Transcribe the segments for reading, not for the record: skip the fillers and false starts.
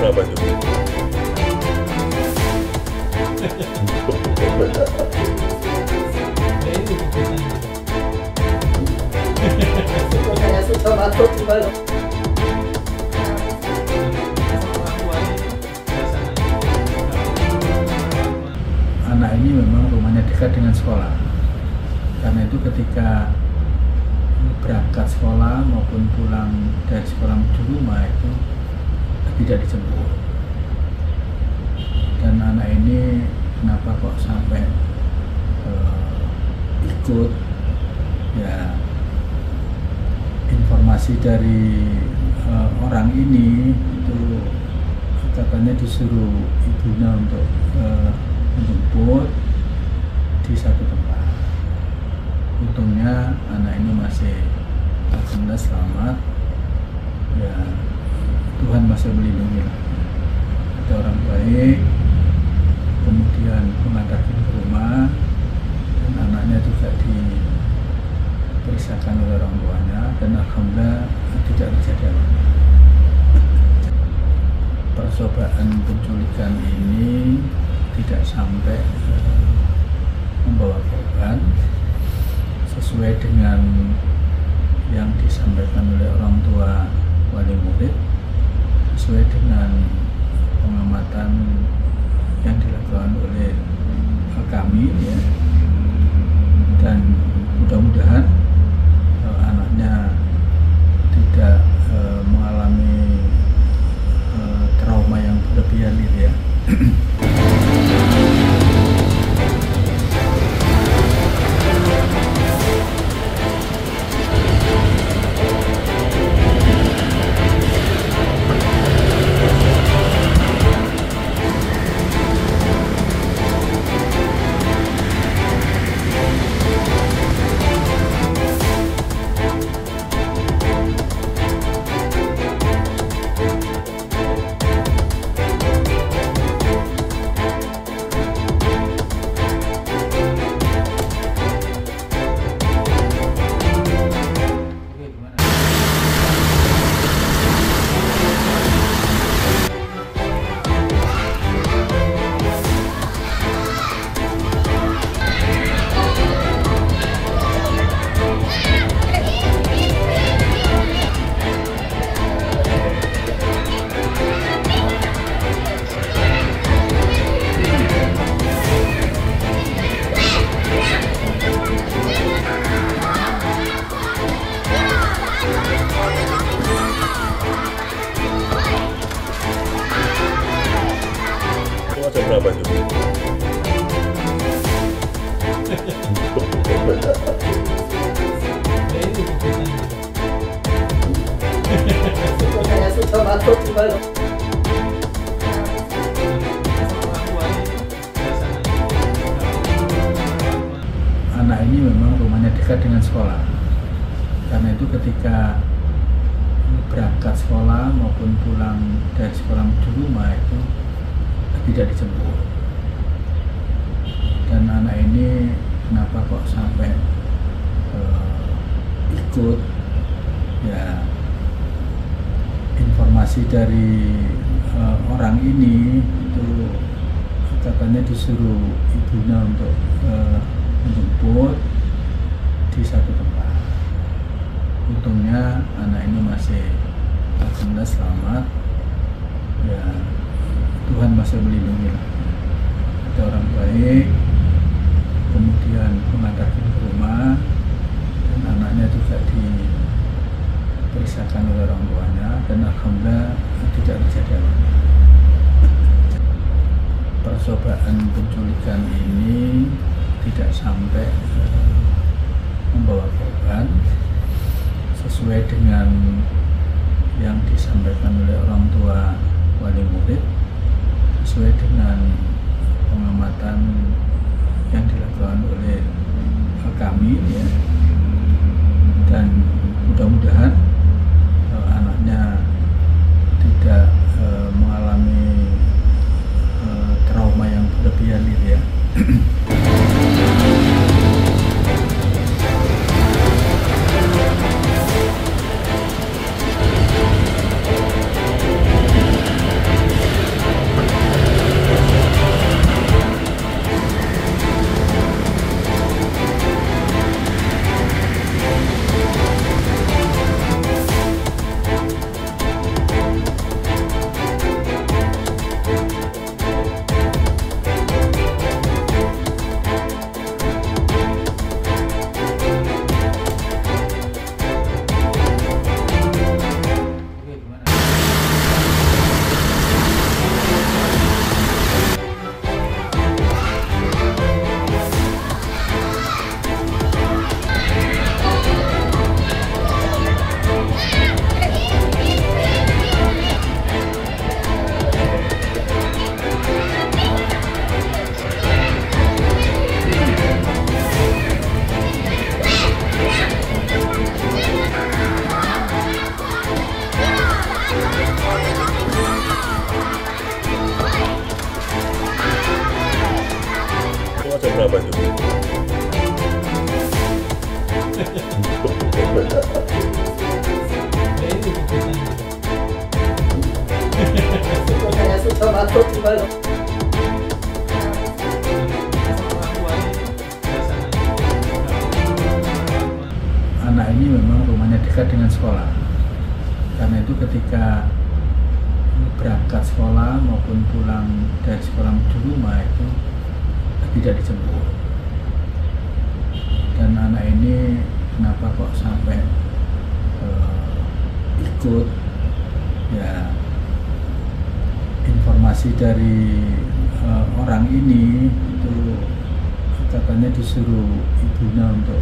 berapa itu? Saya sudah batuk juga loh. Anak ini memang rumahnya dekat dengan sekolah. Karena itu ketika berangkat sekolah maupun pulang dari sekolah menuju rumah itu tidak dijemput. Dan anak ini kenapa kok sampai ikut, ya informasi dari orang ini itu katanya disuruh ibunya untuk menjemput di satu tempat. Untungnya anak ini masih alhamdulillah selamat, ya Tuhan masih melindungi lah. Ada orang baik kemudian mengantarkan ke rumah, dan anaknya juga diperiksakan oleh orang tuanya, dan alhamdulillah tidak terjadi apa-apa. Percobaan penculikan ini tidak sampai membawa korban, sesuai dengan yang disampaikan oleh orang tua wali murid, sesuai dengan pengamatan yang dilakukan oleh kami, ya. Dan mudah-mudahan anaknya tidak mengalami trauma yang berlebihan gitu ya. Ada berapa itu? Saya sudah batuk juga loh. Anak ini memang rumahnya dekat dengan sekolah. Karena itu ketika berangkat sekolah maupun pulang dari sekolah menuju rumah itu tidak dijemput. Dan anak ini kenapa kok sampai ikut, ya informasi dari orang ini itu katanya disuruh ibunya untuk menjemput di satu tempat. Untungnya anak ini masih alhamdulillah selamat, ya Tuhan masih melindungi lah. Ada orang baik kemudian mengantarkan ke rumah, dan anaknya juga diperiksakan oleh orang tuanya, dan alhamdulillah tidak terjadi apa-apa. Percobaan penculikan ini tidak sampai membawa korban, sesuai dengan yang disampaikan oleh orang tua wali murid, sesuai dengan pengamatan yang dilakukan oleh kami, ya. Dan mudah-mudahan anaknya tidak mengalami trauma yang berlebihan gitu ya. Saya suka batuk juga. Anak ini memang rumahnya dekat dengan sekolah. Karena itu ketika berangkat sekolah maupun pulang dari sekolah di rumah itu tidak dijemput. Dan anak ini kenapa kok sampai ikut, ya informasi dari orang ini itu katanya disuruh ibunya untuk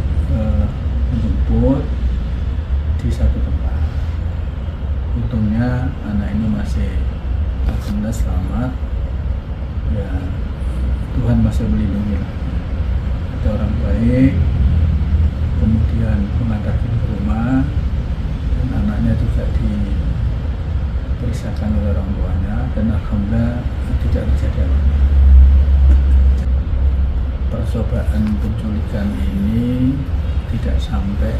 menjemput di satu tempat. Untungnya anak ini masih alhamdulillah selamat, ya Tuhan masih melindungi lah. Ada orang baik kemudian mengantarkan ke rumah, dan anaknya juga diperiksakan oleh orang tuanya, dan alhamdulillah tidak terjadi apa-apa. Percobaan penculikan ini tidak sampai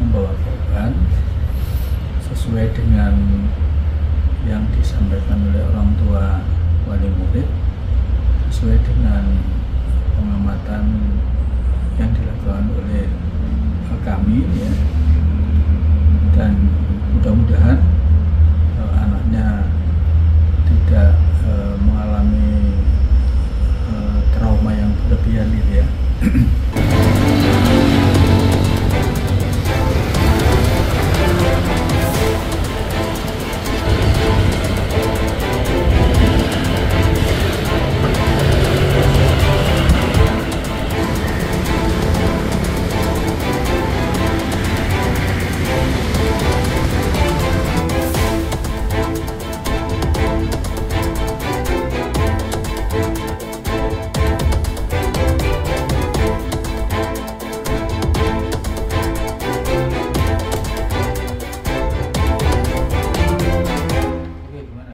membawa korban, sesuai dengan yang disampaikan oleh orang tua wali murid, sesuai dengan pengamatan yang dilakukan